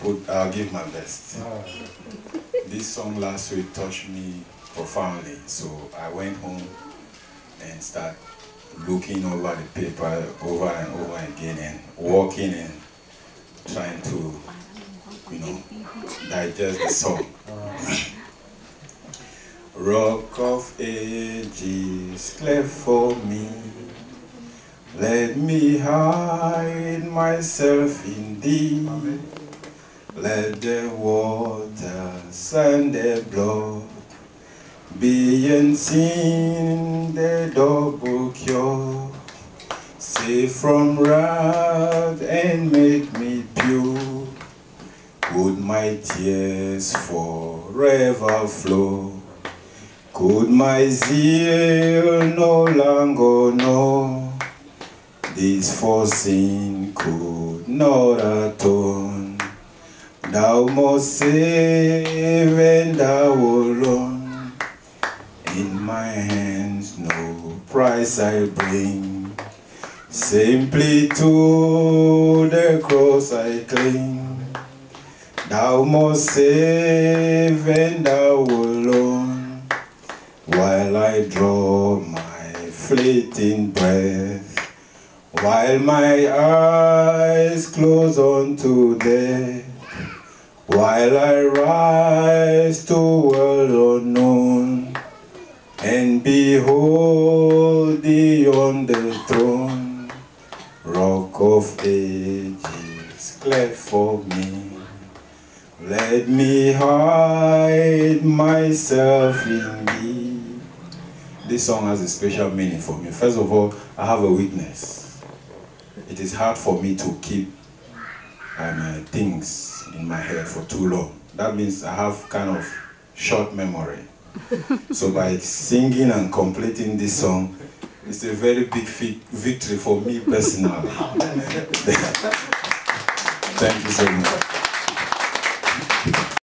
I'll give my best. This song last week touched me profoundly, so I went home and started looking over the paper over and over again and walking and trying to, digest the song. Rock of ages, cleft for me, let me hide myself in thee. Let the waters and the blood be unseen, the double cure. Save from wrath and make me pure. Could my tears forever flow? Could my zeal no longer know? This for sin could not atone. Thou must save and thou alone. In my hands no price I bring. Simply to the cross I cling. Thou must save and thou alone. While I draw my fleeting breath, while my eyes close unto death, while I rise to world unknown, and behold thee on the throne, Rock of ages, cleft for me, let me hide myself in thee. This song has a special meaning for me. First of all, I have a weakness. It is hard for me to keep things in my head for too long. That means I have kind of short memory. So by singing and completing this song, it's a very big victory for me personally. Thank you so much.